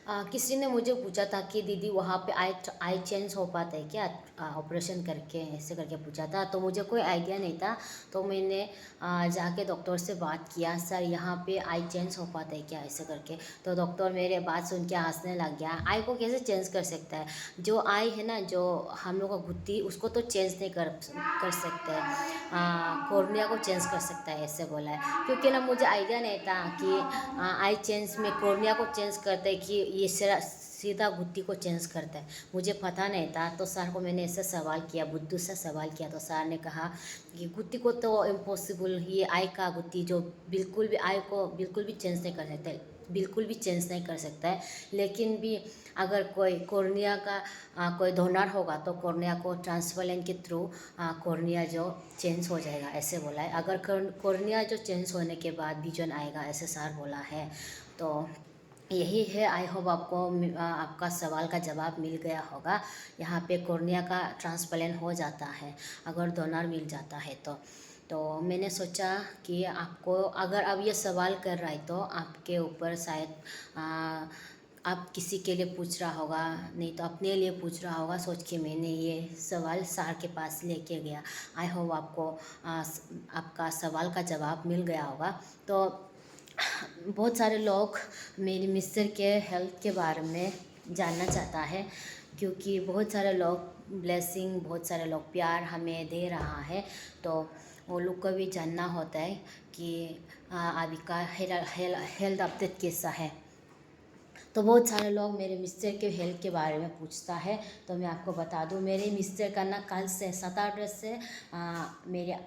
किसी ने मुझे पूछा था कि दीदी वहाँ पे आई आई चेंज हो पाता है क्या, ऑपरेशन करके, ऐसे करके पूछा था। तो मुझे कोई आइडिया नहीं था। तो मैंने जाके डॉक्टर से बात किया, सर यहाँ पे आई चेंज हो पाता है क्या, ऐसे करके। तो डॉक्टर मेरे बात सुन के हंसने लग गया। आई को कैसे चेंज कर सकता है, जो आई है ना, जो हम लोग का गुत्ती, उसको तो चेंज नहीं कर सकते हैं, कॉर्निया को चेंज कर सकता है, ऐसे बोला है। क्योंकि ना मुझे आइडिया नहीं था कि आई चेंज में कॉर्निया को चेंज करते हैं कि ये सीधा गुत्ती को चेंज करता है, मुझे पता नहीं था। तो सर को मैंने ऐसे सवाल किया, बुद्धू से सवाल किया। तो सर ने कहा कि गुत्ती को तो इम्पॉसिबल, ये आई का गुत्ती जो बिल्कुल भी आई को बिल्कुल भी चेंज नहीं कर सकते, बिल्कुल भी चेंज नहीं कर सकता है। लेकिन भी अगर कोई कॉर्निया का कोई डोनर होगा तो कॉर्निया को ट्रांसप्लांट के थ्रू कॉर्निया जो चेंज हो जाएगा, ऐसे बोला है। अगर कॉर्निया जो चेंज होने के बाद विजन आएगा, ऐसे सर बोला है। तो यही है। आई होप आपको आपका सवाल का जवाब मिल गया होगा। यहाँ पे कॉर्निया का ट्रांसप्लांट हो जाता है अगर डोनर मिल जाता है तो मैंने सोचा कि आपको, अगर अब ये सवाल कर रहा है तो आपके ऊपर शायद आप किसी के लिए पूछ रहा होगा, नहीं तो अपने लिए पूछ रहा होगा, सोच के मैंने ये सवाल सर के पास लेके गया। आई होप आपको आपका सवाल का जवाब मिल गया होगा। तो बहुत सारे लोग मेरी मिस्टर के हेल्थ के बारे में जानना चाहता है, क्योंकि बहुत सारे लोग ब्लेसिंग, बहुत सारे लोग प्यार हमें दे रहा है। तो वो लोग को भी जानना होता है कि अभी का हेल्थ अपडेट कैसा है। तो बहुत सारे लोग मेरे मिस्टर के हेल्थ के बारे में पूछता है। तो मैं आपको बता दूं, मेरे मिस्टर का ना कल से 7-8 से मेरे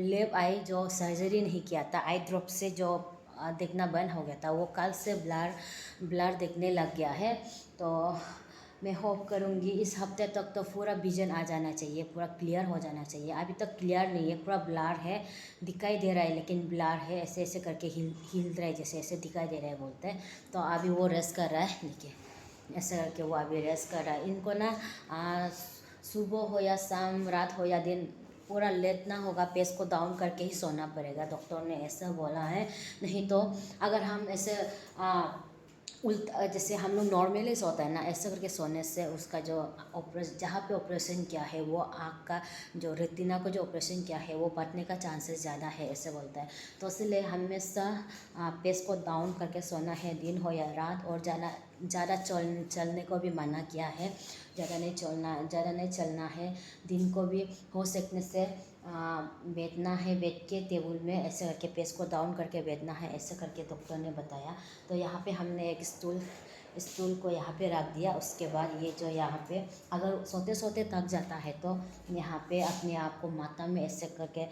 लेफ्ट आई जो सर्जरी नहीं किया था, आई ड्रॉप से जो देखना बंद हो गया था, वो कल से ब्लर देखने लग गया है। तो मैं होप करूँगी इस हफ्ते तक तो पूरा विजन आ जाना चाहिए, पूरा क्लियर हो जाना चाहिए। अभी तक क्लियर नहीं है, पूरा ब्लर है, दिखाई दे रहा है लेकिन ब्लर है, ऐसे ऐसे करके हिल रहा है, जैसे ऐसे दिखाई दे रहा है बोलते हैं। तो अभी वो रेस्ट कर रहा है, देखिए ऐसे करके वो अभी रेस्ट कर रहा है। इनको ना सुबह हो या शाम, रात हो या दिन, पूरा लेटना होगा, पेस को डाउन करके ही सोना पड़ेगा, डॉक्टर ने ऐसा बोला है। नहीं तो अगर हम ऐसे उल्टा, जैसे हम लोग नॉर्मली सोता है ना, ऐसे करके सोने से उसका जो ऑपरेशन, जहाँ पे ऑपरेशन किया है, वो आँख का जो रेटिना को जो ऑपरेशन किया है, वो बचने का चांसेस ज़्यादा है, ऐसे बोलता है। तो इसलिए हमेशा पेस को डाउन करके सोना है, दिन हो या रात। और ज़्यादा चलने को भी मना किया है, ज़्यादा नहीं चलना है। दिन को भी हो सकने से बैठना है, बैठ के टेबल में ऐसे करके पेस को डाउन करके बैठना है, ऐसे करके डॉक्टर ने बताया। तो यहाँ पे हमने एक स्टूल को यहाँ पे रख दिया। उसके बाद ये जो यहाँ पे अगर सोते सोते थक जाता है तो यहाँ पे अपने आप को माथा में ऐसे करके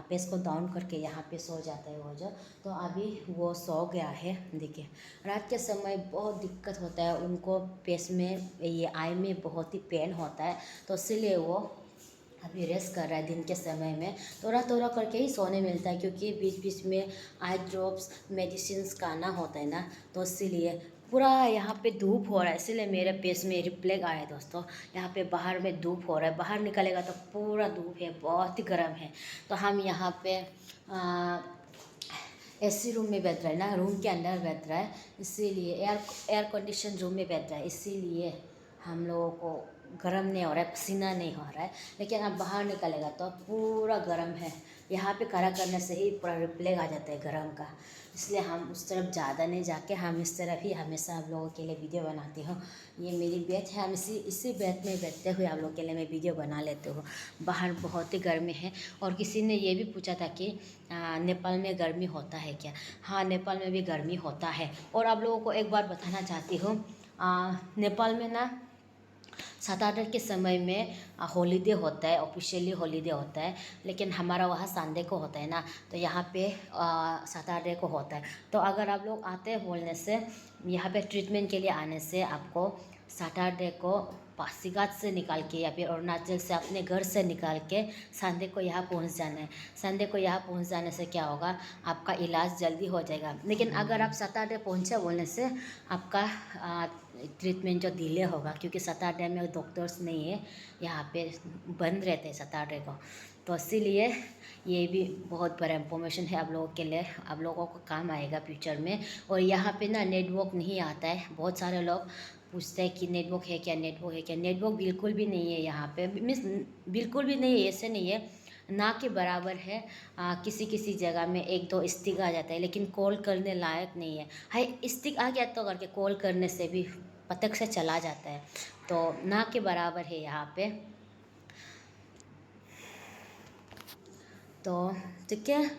पेस को डाउन करके यहाँ पे सो जाता है वो जो। तो अभी वो सो गया है। देखिए रात के समय बहुत दिक्कत होता है उनको, पेस में, ये आई में बहुत ही पेन होता है। तो इसीलिए वो अभी रेस्ट कर रहा है। दिन के समय में थोड़ा थोड़ा करके ही सोने मिलता है, क्योंकि बीच बीच में आई ड्रॉप्स मेडिसिन खाना होता है ना, तो इसीलिए पूरा यहाँ पे धूप हो रहा है, इसीलिए मेरे फेस में रिफ्लेक्ट आया है दोस्तों। यहाँ पे बाहर में धूप हो रहा है, बाहर निकलेगा तो पूरा धूप है, बहुत ही गर्म है। तो हम यहाँ पे एसी रूम में बैठ रहा है ना, रूम के अंदर बैठ रहा है, इसीलिए एयर कंडीशन रूम में बैठ रहा है, इसीलिए हम लोगों को गर्म नहीं हो रहा है, पसीना नहीं हो रहा है। लेकिन अब बाहर निकलेगा तो पूरा गर्म है। यहाँ पे खड़ा करने से ही पूरा रिफ्लेक्ट आ जाता है गर्म का, इसलिए हम उस तरफ ज़्यादा नहीं जाके हम इस तरफ ही हमेशा आप लोगों के लिए वीडियो बनाती हूँ। ये मेरी बेड है, हम इसी बेड में बैठते हुए आप लोगों के लिए मैं वीडियो बना लेती हूँ। बाहर बहुत ही गर्मी है। और किसी ने ये भी पूछा था कि नेपाल में गर्मी होता है क्या। हाँ, नेपाल में भी गर्मी होता है। और आप लोगों को एक बात बताना चाहती हूँ, नेपाल में ना 7-8 के समय में हॉलीडे होता है, ऑफिशियली हॉलीडे होता है। लेकिन हमारा वहाँ संडे को होता है ना, तो यहाँ पे 7-8 को होता है। तो अगर आप लोग आते हैं बोलने से, यहाँ पे ट्रीटमेंट के लिए आने से आपको सैटरडे को पासीघाट से निकाल के या फिर अरुणाचल से अपने घर से निकाल के संडे को यहाँ पहुँच जाना है। संडे को यहाँ पहुँच जाने से क्या होगा, आपका इलाज जल्दी हो जाएगा। लेकिन अगर आप सैटरडे पहुँचे बोलने से आपका ट्रीटमेंट जो डिले होगा, क्योंकि सैटरडे में डॉक्टर्स नहीं है यहाँ पे, बंद रहते हैं सैटरडे को। तो इसीलिए ये भी बहुत बड़ा इंफॉर्मेशन है आप लोगों के लिए, आप लोगों को काम आएगा फ्यूचर में। और यहाँ पे ना नेटवर्क नहीं आता है, बहुत सारे लोग पूछते हैं कि नेटवर्क है क्या, नेटवर्क है क्या। नेटवर्क बिल्कुल भी नहीं है यहाँ पे, मीन्स बिल्कुल भी नहीं है, ऐसे नहीं है, ना के बराबर है। किसी किसी जगह में एक दो स्टिक आ जाता है, लेकिन कॉल करने लायक नहीं है। हाई स्टिक आ गया तो करके कॉल करने से भी पतक से चला जाता है, तो ना के बराबर है यहाँ पे। तो ठीक है,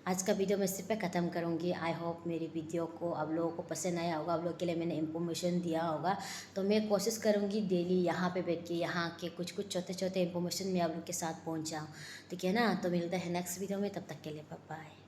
आज का वीडियो मैं इसी पे ख़त्म करूँगी। आई होप मेरी वीडियो को आप लोगों को पसंद आया होगा, आप लोगों के लिए मैंने इंफॉर्मेशन दिया होगा। तो मैं कोशिश करूँगी डेली यहाँ पे बैठ के यहाँ के कुछ कुछ छोटे छोटे इंफॉर्मेशन मैं आप लोग के साथ पहुँच जाऊँ, ठीक है ना। तो मिलता है नेक्स्ट वीडियो में, तब तक के लिए बाय बाय।